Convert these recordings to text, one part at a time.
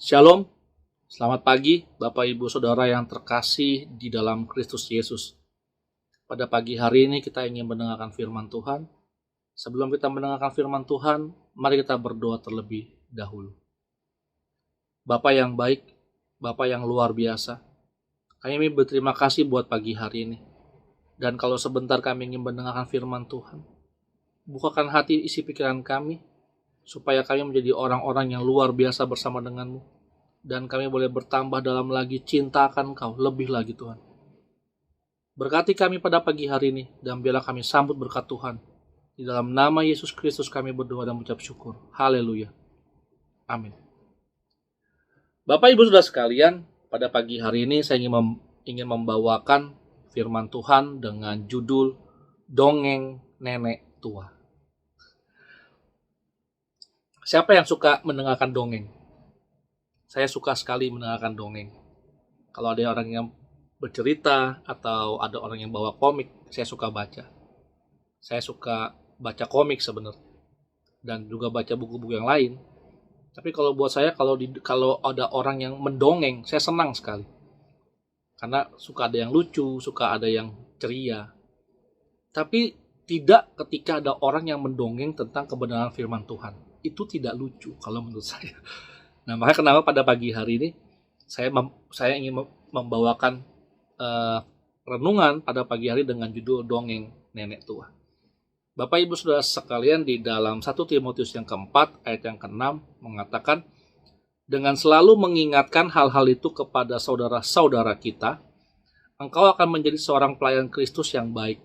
Shalom, selamat pagi Bapak Ibu Saudara yang terkasih di dalam Kristus Yesus. Pada pagi hari ini kita ingin mendengarkan firman Tuhan. Sebelum kita mendengarkan firman Tuhan, mari kita berdoa terlebih dahulu. Bapak yang baik, Bapak yang luar biasa, kami berterima kasih buat pagi hari ini. Dan kalau sebentar kami ingin mendengarkan firman Tuhan, bukakan hati isi pikiran kami, supaya kami menjadi orang-orang yang luar biasa bersama dengan-Mu, dan kami boleh bertambah dalam lagi cinta akan Kau, lebih lagi Tuhan. Berkati kami pada pagi hari ini, dan biarlah kami sambut berkat Tuhan. Di dalam nama Yesus Kristus kami berdoa dan mengucap syukur. Haleluya. Amin. Bapak Ibu Saudara sekalian, pada pagi hari ini saya ingin membawakan firman Tuhan dengan judul Dongeng Nenek Tua. Siapa yang suka mendengarkan dongeng? Saya suka sekali mendengarkan dongeng. Kalau ada orang yang bercerita atau ada orang yang bawa komik, saya suka baca. Saya suka baca komik sebenarnya, dan juga baca buku-buku yang lain. Tapi kalau buat saya, kalau ada orang yang mendongeng, saya senang sekali. Karena suka ada yang lucu, suka ada yang ceria. Tapi tidak ketika ada orang yang mendongeng tentang kebenaran firman Tuhan. Itu tidak lucu kalau menurut saya. Nah, makanya kenapa pada pagi hari ini saya ingin membawakan renungan pada pagi hari dengan judul Dongeng Nenek Tua. Bapak Ibu Saudara sekalian, di dalam 1 Timotius yang keempat ayat yang ke-6 mengatakan, dengan selalu mengingatkan hal-hal itu kepada saudara-saudara kita, engkau akan menjadi seorang pelayan Kristus yang baik,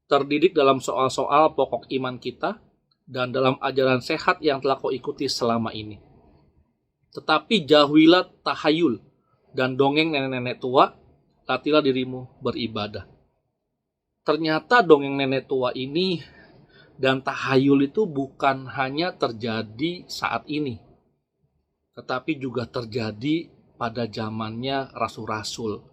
terdidik dalam soal-soal pokok iman kita, dan dalam ajaran sehat yang telah kau ikuti selama ini. Tetapi jauhilah tahayul dan dongeng nenek-nenek tua, latihlah dirimu beribadah. Ternyata dongeng nenek tua ini dan tahayul itu bukan hanya terjadi saat ini, tetapi juga terjadi pada zamannya rasul-rasul.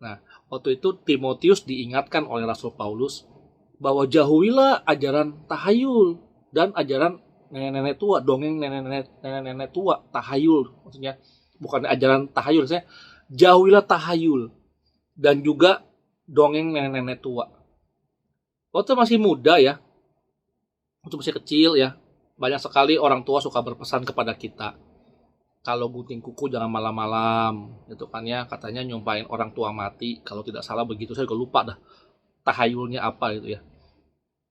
Nah, waktu itu Timotius diingatkan oleh Rasul Paulus bahwa jauhilah ajaran tahayul dan ajaran nenek-nenek tua, dongeng nenek-nenek tua, tahayul, maksudnya bukan ajaran tahayul, saya jauhilah tahayul dan juga dongeng nenek-nenek tua. Waktu masih muda ya, waktu masih kecil ya, banyak sekali orang tua suka berpesan kepada kita, kalau gunting kuku jangan malam-malam, gitu kan ya, katanya nyumpahin orang tua mati, kalau tidak salah begitu, saya juga lupa dah tahayulnya apa gitu ya.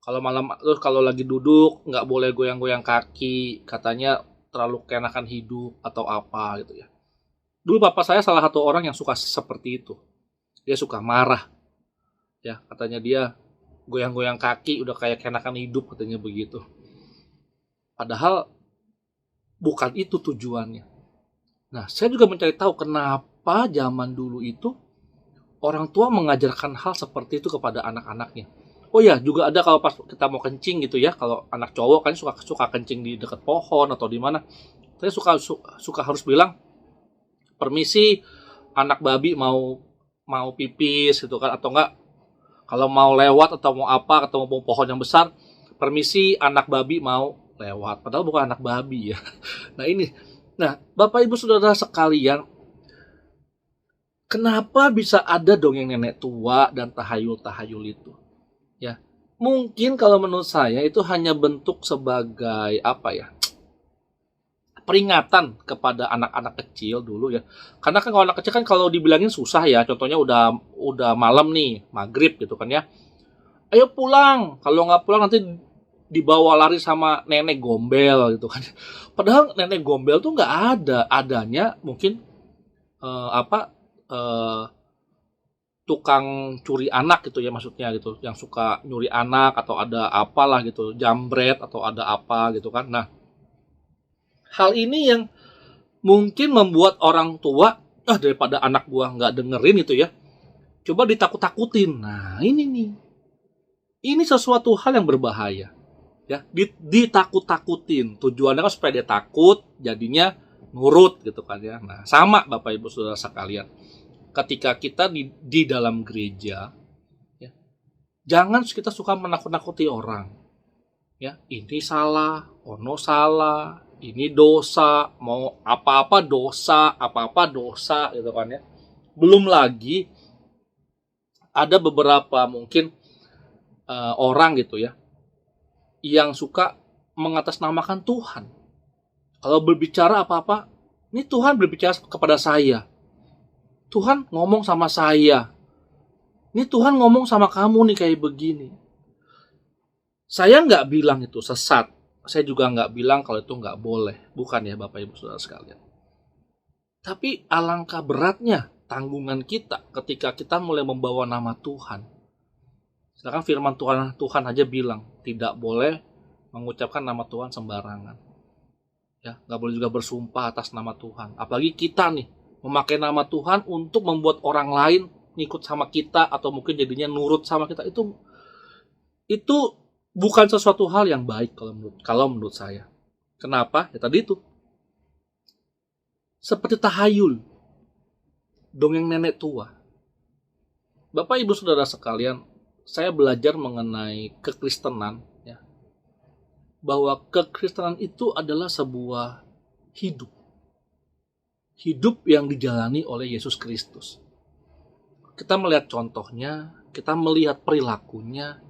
Kalau malam, terus kalau lagi duduk nggak boleh goyang-goyang kaki, katanya terlalu keenakan hidup atau apa gitu ya. Dulu bapak saya salah satu orang yang suka seperti itu. Dia suka marah, ya katanya dia goyang-goyang kaki udah kayak keenakan hidup, katanya begitu. Padahal bukan itu tujuannya. Nah, saya juga mencari tahu kenapa zaman dulu itu orang tua mengajarkan hal seperti itu kepada anak-anaknya. Oh ya, juga ada kalau pas kita mau kencing gitu ya, kalau anak cowok kan suka kencing di dekat pohon atau di mana. Saya suka harus bilang, permisi anak babi mau pipis gitu kan, atau enggak kalau mau lewat atau mau apa, atau mau pohon yang besar, permisi anak babi mau lewat. Padahal bukan anak babi ya. Nah, Bapak Ibu Saudara sekalian, kenapa bisa ada dongeng nenek tua dan tahayul-tahayul itu? Ya, mungkin kalau menurut saya itu hanya bentuk sebagai apa ya? Peringatan kepada anak-anak kecil dulu ya. Karena kan kalau anak kecil kan kalau dibilangin susah ya. Contohnya udah malam nih, maghrib gitu kan ya. Ayo pulang. Kalau nggak pulang nanti dibawa lari sama nenek gombel gitu kan. Padahal nenek gombel tuh nggak ada. Adanya mungkin tukang curi anak gitu ya, maksudnya gitu, yang suka nyuri anak atau ada apalah gitu, jambret atau ada apa gitu kan. Nah, hal ini yang mungkin membuat orang tua, daripada anak gua nggak dengerin itu ya, coba ditakut-takutin. Nah, ini sesuatu hal yang berbahaya ya, ditakut-takutin. Tujuannya kan supaya dia takut, jadinya nurut gitu kan ya. Nah, sama Bapak Ibu Saudara sekalian, ketika kita di dalam gereja ya, jangan kita suka menakut-nakuti orang ya, ini salah, ono salah, Ini dosa, mau apa-apa dosa gitu kan ya. Belum lagi ada beberapa mungkin orang gitu ya yang suka mengatasnamakan Tuhan. Kalau berbicara apa-apa, ini Tuhan berbicara kepada saya. Tuhan ngomong sama saya. Ini Tuhan ngomong sama kamu nih kayak begini. Saya nggak bilang itu sesat. Saya juga nggak bilang kalau itu nggak boleh. Bukan ya Bapak Ibu Saudara sekalian. Tapi alangkah beratnya tanggungan kita ketika kita mulai membawa nama Tuhan. Sedangkan firman Tuhan aja bilang tidak boleh mengucapkan nama Tuhan sembarangan. Ya, nggak boleh juga bersumpah atas nama Tuhan. Apalagi kita nih memakai nama Tuhan untuk membuat orang lain ngikut sama kita atau mungkin jadinya nurut sama kita, itu bukan sesuatu hal yang baik kalau menurut saya. Kenapa? Ya tadi itu. Seperti tahayul, dongeng nenek tua. Bapak Ibu Saudara sekalian, saya belajar mengenai kekristenan ya. Bahwa kekristenan itu adalah sebuah hidup. Hidup yang dijalani oleh Yesus Kristus. Kita melihat contohnya, kita melihat perilakunya,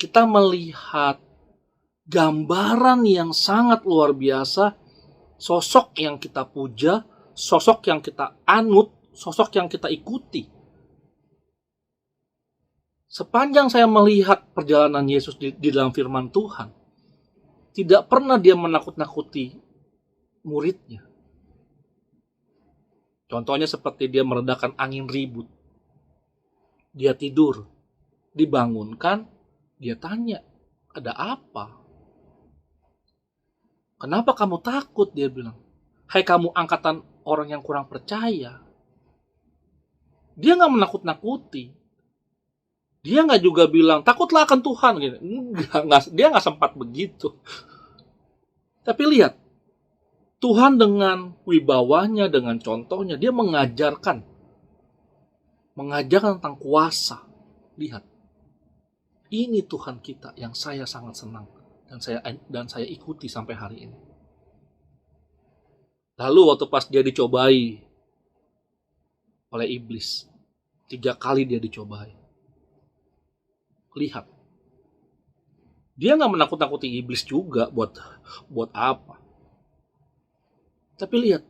kita melihat gambaran yang sangat luar biasa, sosok yang kita puja, sosok yang kita anut, sosok yang kita ikuti. Sepanjang saya melihat perjalanan Yesus di dalam firman Tuhan, tidak pernah dia menakut-nakuti muridnya. Contohnya seperti dia meredakan angin ribut. Dia tidur, dibangunkan, dia tanya, ada apa? Kenapa kamu takut? Dia bilang. Hai kamu angkatan orang yang kurang percaya. Dia gak menakut-nakuti. Dia gak juga bilang, takutlah akan Tuhan. Dia gak sempat begitu. Tapi lihat, Tuhan dengan wibawanya, dengan contohnya, dia mengajarkan tentang kuasa. Lihat, ini Tuhan kita yang saya sangat senang dan saya ikuti sampai hari ini. Lalu waktu pas dia dicobai oleh iblis, 3 kali dia dicobai. Lihat, dia nggak menakut-nakuti iblis juga buat apa. Tapi lihat,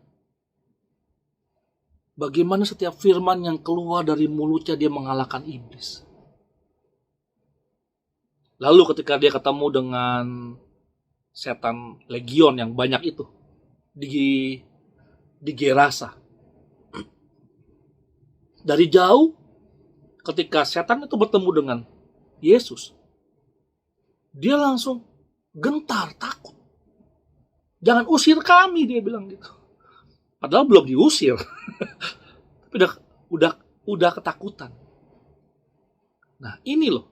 bagaimana setiap firman yang keluar dari mulutnya dia mengalahkan iblis. Lalu ketika dia ketemu dengan setan legion yang banyak itu di Gerasa, dari jauh ketika setan itu bertemu dengan Yesus, dia langsung gentar, takut. Jangan usir kami, dia bilang gitu. Padahal belum diusir. udah ketakutan. Nah, ini loh.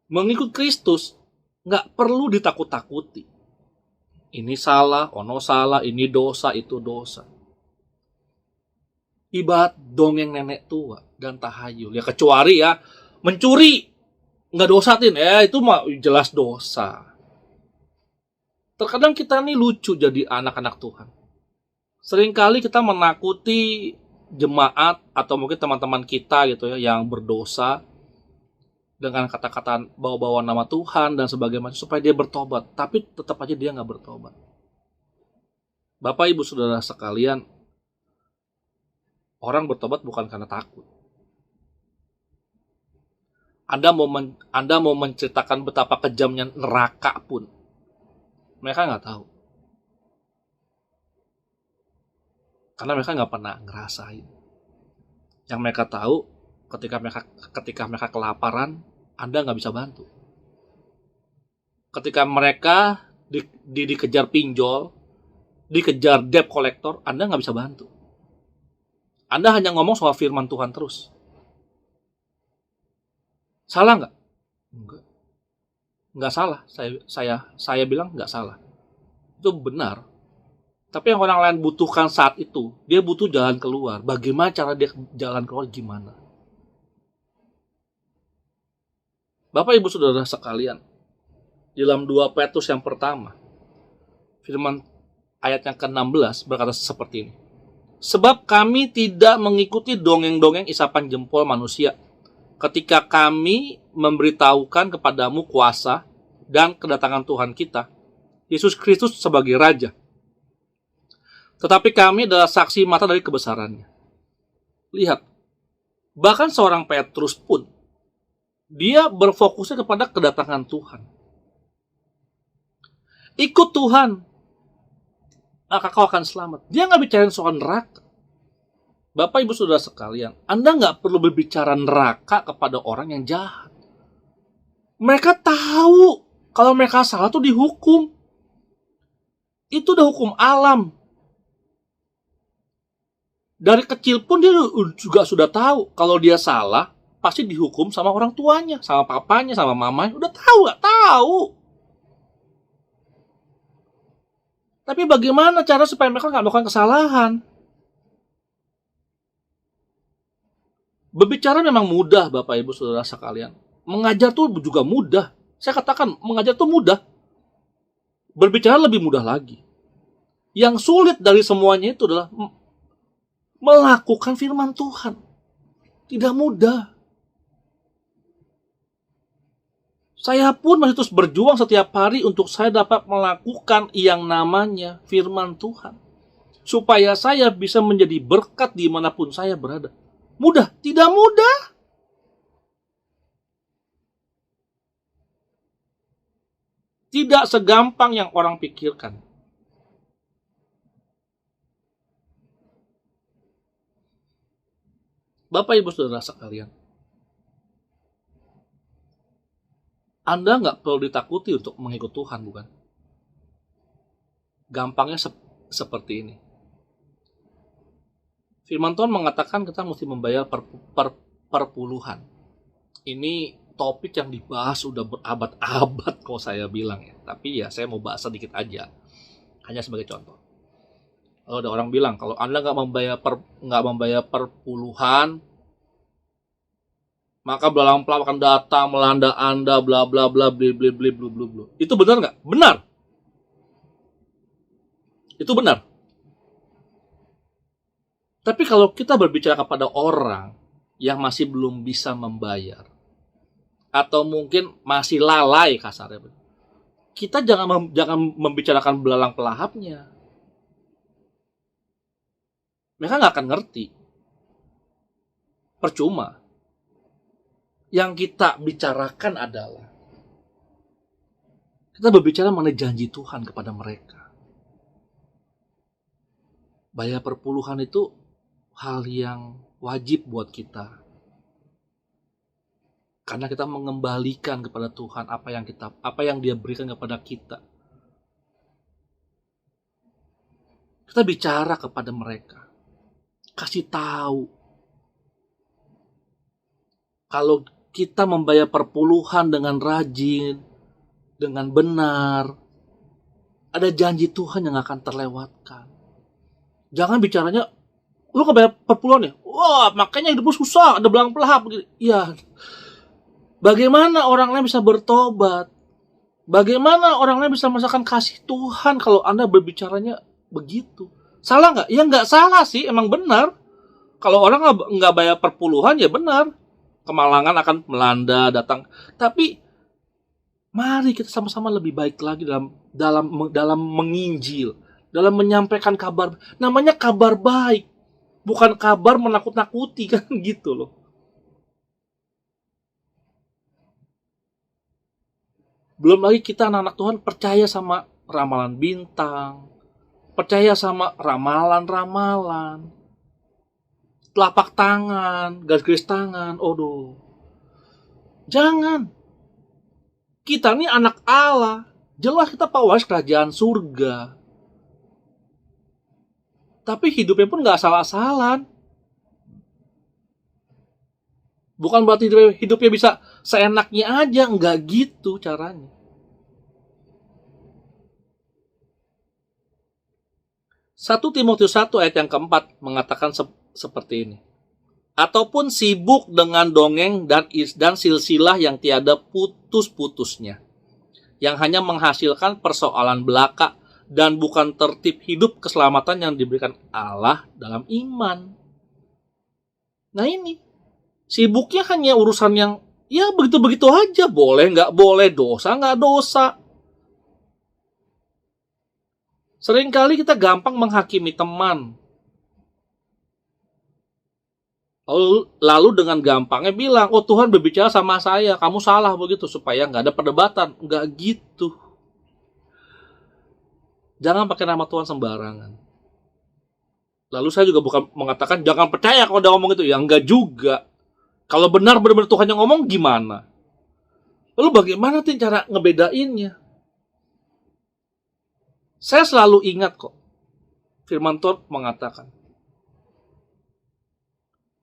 Mengikut Kristus nggak perlu ditakut-takuti. Ini salah, ono salah, ini dosa, itu dosa. Ibarat dongeng nenek tua dan tahayul. Ya kecuali ya mencuri nggak dosa, itu mah jelas dosa. Terkadang kita nih lucu jadi anak-anak Tuhan. Seringkali kita menakuti jemaat atau mungkin teman-teman kita gitu ya yang berdosa dengan kata-kata bawa-bawa nama Tuhan dan sebagainya supaya dia bertobat, tapi tetap aja dia nggak bertobat. Bapak Ibu Saudara sekalian, orang bertobat bukan karena takut. Anda mau menceritakan betapa kejamnya neraka pun, mereka nggak tahu, karena mereka nggak pernah ngerasain. Yang mereka tahu, ketika mereka kelaparan, Anda nggak bisa bantu. Ketika mereka dikejar pinjol, dikejar debt collector, Anda nggak bisa bantu. Anda hanya ngomong soal firman Tuhan terus. Salah nggak? Nggak salah. Saya bilang nggak salah. Itu benar. Tapi yang orang lain butuhkan saat itu, dia butuh jalan keluar. Bagaimana cara dia jalan keluar, gimana? Bapak Ibu Saudara sekalian, dalam 2 Petrus yang pertama, Firman ayat yang ke-16 berkata seperti ini. Sebab kami tidak mengikuti dongeng-dongeng isapan jempol manusia ketika kami memberitahukan kepadamu kuasa dan kedatangan Tuhan kita, Yesus Kristus sebagai Raja. Tetapi kami adalah saksi mata dari kebesarannya. Lihat, bahkan seorang Petrus pun, dia berfokusnya kepada kedatangan Tuhan. Ikut Tuhan, maka kau akan selamat. Dia nggak bicarain soal neraka. Bapak Ibu Saudara sekalian, Anda nggak perlu berbicara neraka kepada orang yang jahat. Mereka tahu kalau mereka salah tuh dihukum. Itu udah hukum alam. Dari kecil pun dia juga sudah tahu kalau dia salah pasti dihukum sama orang tuanya, sama papanya, sama mamanya. Udah tahu nggak? Tahu. Tapi bagaimana cara supaya mereka nggak melakukan kesalahan? Berbicara memang mudah, Bapak Ibu Saudara sekalian. Mengajar tuh juga mudah. Saya katakan mengajar tuh mudah. Berbicara lebih mudah lagi. Yang sulit dari semuanya itu adalah melakukan firman Tuhan. Tidak mudah. Saya pun masih terus berjuang setiap hari untuk saya dapat melakukan yang namanya firman Tuhan. Supaya saya bisa menjadi berkat dimanapun saya berada. Mudah? Tidak mudah. Tidak segampang yang orang pikirkan. Bapak Ibu Saudara sekalian, Anda nggak perlu ditakuti untuk mengikut Tuhan, bukan? Gampangnya seperti ini. Firman Tuhan mengatakan kita mesti membayar perpuluhan. Ini topik yang dibahas sudah berabad-abad kalau saya bilang ya. Tapi ya saya mau bahas sedikit aja. Hanya sebagai contoh. Kalau ada orang bilang kalau Anda nggak membayar perpuluhan, maka belalang pelawak akan datang melanda Anda, bla bla bla bla bla bla bla bla. Itu benar nggak? Benar. Itu benar. Tapi kalau kita berbicara kepada orang yang masih belum bisa membayar, atau mungkin masih lalai kasarnya, kita jangan membicarakan belalang pelahapnya. Mereka nggak akan ngerti. Percuma. Yang kita bicarakan adalah kita berbicara mengenai janji Tuhan kepada mereka. Bayar perpuluhan itu hal yang wajib buat kita. Karena kita mengembalikan kepada Tuhan apa yang Dia berikan kepada kita. Kita bicara kepada mereka. Kasih tahu. Kalau kita membayar perpuluhan dengan rajin, dengan benar, ada janji Tuhan yang akan terlewatkan. Jangan bicaranya, lu gak bayar perpuluhan ya? Wah, makanya hidupmu susah, ada belang pelahap. Iya. Bagaimana orang lain bisa bertobat? Bagaimana orang lain bisa merasakan kasih Tuhan kalau Anda berbicaranya begitu? Salah nggak? Ya nggak salah sih, emang benar. Kalau orang nggak bayar perpuluhan ya benar. Kemalangan akan melanda, datang. Tapi mari kita sama-sama lebih baik lagi dalam menginjil, dalam menyampaikan kabar. Namanya kabar baik. Bukan kabar menakut-nakuti kan gitu loh. Belum lagi kita anak-anak Tuhan percaya sama ramalan bintang, percaya sama ramalan-ramalan, telapak tangan, garis-garis tangan. Aduh. Jangan. Kita ini anak Allah. Jelas kita pewaris kerajaan surga. Tapi hidupnya pun gak salah-salah. Bukan berarti hidupnya bisa seenaknya aja. Enggak gitu caranya. 1 Timotius 1 ayat yang keempat mengatakan seperti ini. Ataupun sibuk dengan dongeng dan silsilah yang tiada putus-putusnya. Yang hanya menghasilkan persoalan belaka dan bukan tertib hidup keselamatan yang diberikan Allah dalam iman. Nah ini, sibuknya hanya urusan yang ya begitu-begitu aja, boleh nggak boleh, dosa nggak dosa. Seringkali kita gampang menghakimi teman. Lalu dengan gampangnya bilang, oh Tuhan berbicara sama saya, kamu salah begitu, supaya nggak ada perdebatan. Nggak gitu. Jangan pakai nama Tuhan sembarangan. Lalu saya juga bukan mengatakan jangan percaya kalau dia ngomong itu. Ya enggak juga. Kalau benar-benar Tuhan yang ngomong gimana? Lalu bagaimana tuh cara ngebedainnya? Saya selalu ingat kok, firman Tuhan mengatakan,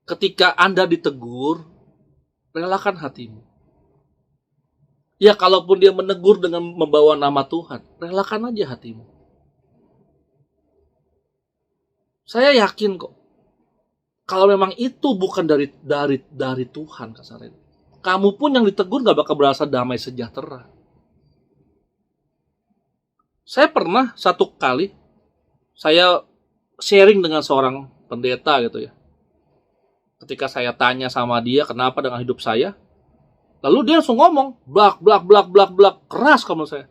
ketika Anda ditegur, relakan hatimu. Ya kalaupun dia menegur dengan membawa nama Tuhan, relakan aja hatimu. Saya yakin kok, kalau memang itu bukan dari Tuhan, kasarnya, kamu pun yang ditegur gak bakal berasa damai sejahtera. Saya pernah satu kali, saya sharing dengan seorang pendeta gitu ya. Ketika saya tanya sama dia kenapa dengan hidup saya, lalu dia langsung ngomong blak keras kamu saya.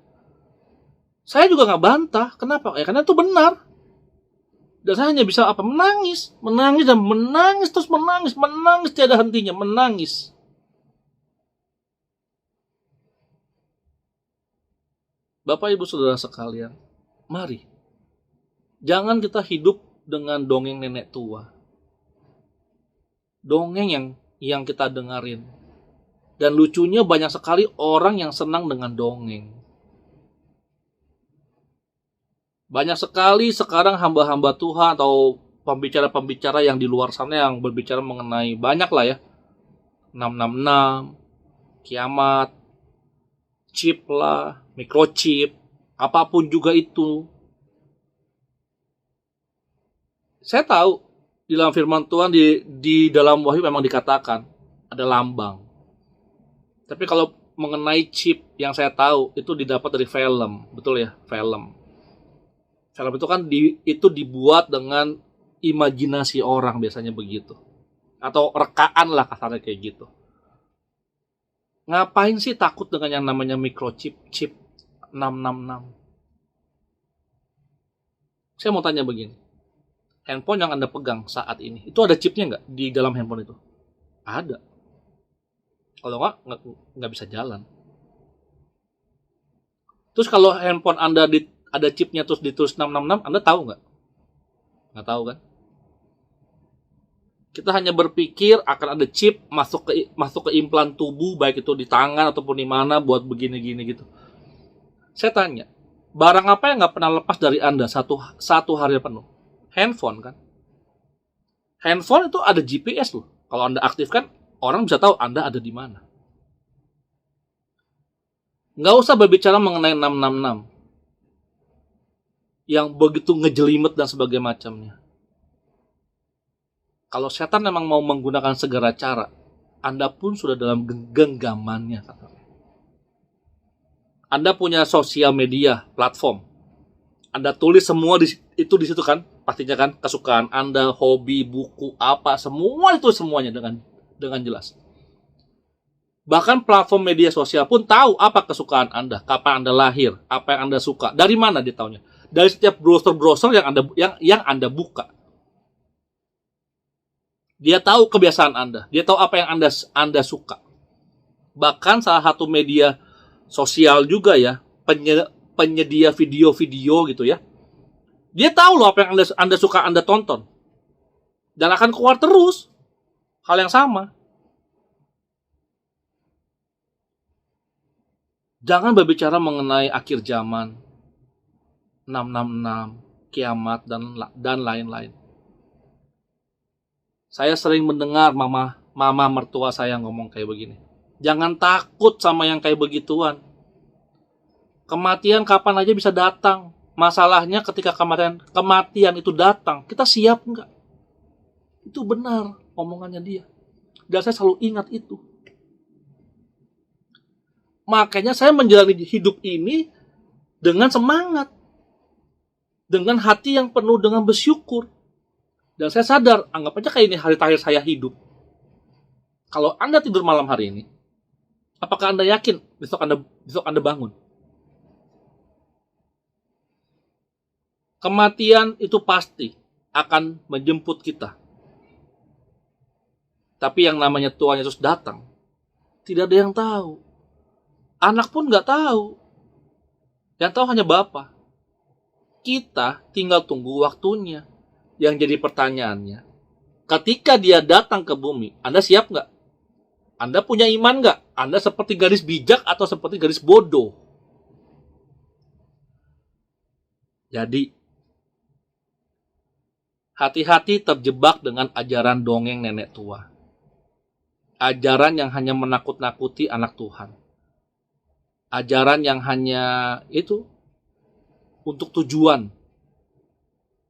Saya juga nggak bantah, kenapa? Ya karena itu benar. Dan saya hanya bisa apa? Menangis terus menangis tiada hentinya, menangis. Bapak Ibu Saudara sekalian, mari jangan kita hidup dengan dongeng nenek tua. Dongeng yang kita dengerin. Dan lucunya banyak sekali orang yang senang dengan dongeng. Banyak sekali sekarang hamba-hamba Tuhan atau pembicara-pembicara yang di luar sana yang berbicara mengenai banyak lah ya. 666, kiamat, chip lah, microchip, apapun juga itu. Saya tahu di dalam firman Tuhan, di dalam Wahyu memang dikatakan ada lambang. Tapi kalau mengenai chip yang saya tahu itu didapat dari film, betul ya, film. Film itu kan itu dibuat dengan imajinasi orang biasanya begitu, atau rekaan lah kasarnya kayak gitu. Ngapain sih takut dengan yang namanya microchip, chip 666? Saya mau tanya begini. Handphone yang Anda pegang saat ini, itu ada chipnya nggak di dalam handphone itu? Ada. Kalau nggak bisa jalan. Terus kalau handphone Anda ada chipnya terus ditulis 666, Anda tahu nggak? Nggak tahu kan? Kita hanya berpikir akan ada chip masuk ke implan tubuh, baik itu di tangan ataupun di mana buat begini-gini gitu. Saya tanya, barang apa yang nggak pernah lepas dari Anda satu hari penuh? Handphone kan. Handphone itu ada GPS loh. Kalau Anda aktifkan, orang bisa tahu Anda ada di mana. Nggak usah berbicara mengenai 666 yang begitu ngejelimet dan sebagainya macamnya. Kalau setan memang mau menggunakan segala cara, Anda pun sudah dalam genggamannya. Anda punya sosial media, platform. Anda tulis semua di situ kan, pastinya kan, kesukaan Anda, hobi, buku, apa, semuanya dengan jelas. Bahkan platform media sosial pun tahu apa kesukaan Anda, kapan Anda lahir, apa yang Anda suka, dari mana dia tahunya? Dari setiap browser yang Anda buka. Dia tahu kebiasaan Anda, dia tahu apa yang Anda suka. Bahkan salah satu media sosial juga ya, penyedia video-video gitu ya. Dia tahu loh apa yang Anda suka Anda tonton. Dan akan keluar terus hal yang sama. Jangan berbicara mengenai akhir zaman, 666, kiamat dan lain-lain. Saya sering mendengar mama mertua saya ngomong kayak begini. Jangan takut sama yang kayak begituan. Kematian kapan aja bisa datang. Masalahnya ketika kematian itu datang, kita siap nggak? Itu benar omongannya dia. Dan saya selalu ingat itu. Makanya saya menjalani hidup ini dengan semangat. dengan hati yang penuh dengan bersyukur. Dan saya sadar, anggap aja kayak ini hari terakhir saya hidup. Kalau Anda tidur malam hari ini, apakah Anda yakin besok Anda bangun? Kematian itu pasti akan menjemput kita. Tapi yang namanya Tuhan Yesus datang, tidak ada yang tahu. Anak pun nggak tahu. Yang tahu hanya Bapa. Kita tinggal tunggu waktunya. Yang jadi pertanyaannya, ketika dia datang ke bumi, Anda siap nggak? Anda punya iman nggak? Anda seperti gadis bijak atau seperti gadis bodoh? Jadi, hati-hati terjebak dengan ajaran dongeng nenek tua. Ajaran yang hanya menakut-nakuti anak Tuhan. Ajaran yang hanya itu untuk tujuan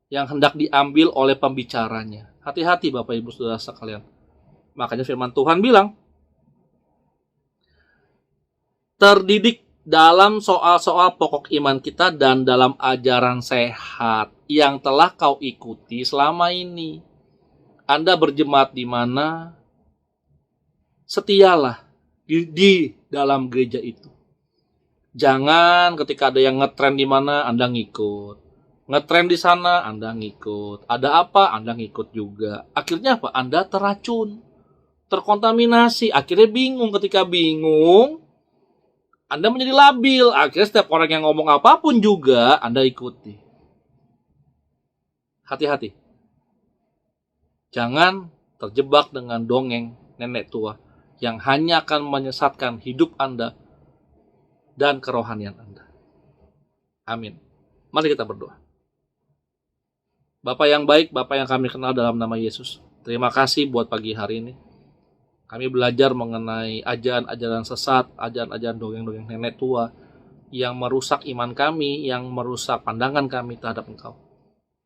yang hendak diambil oleh pembicaranya. Hati-hati Bapak Ibu Saudara sekalian. Makanya firman Tuhan bilang, terdidik dalam soal-soal pokok iman kita dan dalam ajaran sehat yang telah kau ikuti selama ini. Anda berjemaat di mana? Setialah di dalam gereja itu. Jangan ketika ada yang ngetren di mana Anda ngikut. Ngetren di sana Anda ngikut. Ada apa Anda ngikut juga. Akhirnya apa? Anda terracun, terkontaminasi. Akhirnya bingung. Ketika bingung, Anda menjadi labil. Akhirnya setiap orang yang ngomong apapun juga Anda ikuti. Hati-hati. Jangan terjebak dengan dongeng nenek tua yang hanya akan menyesatkan hidup Anda dan kerohanian Anda. Amin. Mari kita berdoa. Bapa yang baik, Bapa yang kami kenal dalam nama Yesus, terima kasih buat pagi hari ini. Kami belajar mengenai ajaran-ajaran sesat, ajaran-ajaran dongeng-dongeng nenek tua yang merusak iman kami, yang merusak pandangan kami terhadap Engkau.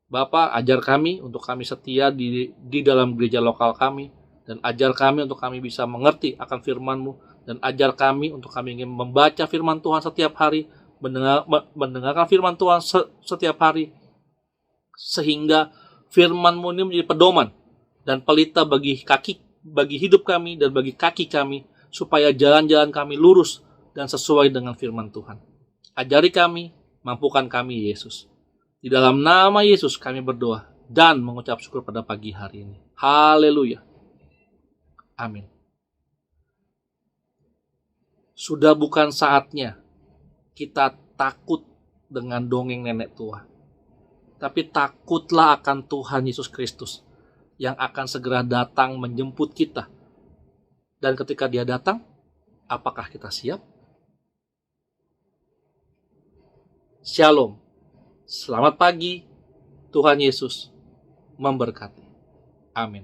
Bapa, ajar kami untuk kami setia di dalam gereja lokal kami, dan ajar kami untuk kami bisa mengerti akan firman-Mu, dan ajar kami untuk kami ingin membaca firman Tuhan setiap hari, mendengarkan firman Tuhan setiap hari, sehingga firman-Mu ini menjadi pedoman dan pelita bagi hidup kami dan bagi kaki kami, supaya jalan-jalan kami lurus dan sesuai dengan firman Tuhan. Ajari kami, mampukan kami Yesus. Di dalam nama Yesus kami berdoa dan mengucap syukur pada pagi hari ini. Haleluya. Amin. Sudah bukan saatnya kita takut dengan dongeng nenek tua. Tapi takutlah akan Tuhan Yesus Kristus yang akan segera datang menjemput kita. Dan ketika Dia datang, apakah kita siap? Shalom. Selamat pagi. Tuhan Yesus memberkati. Amin.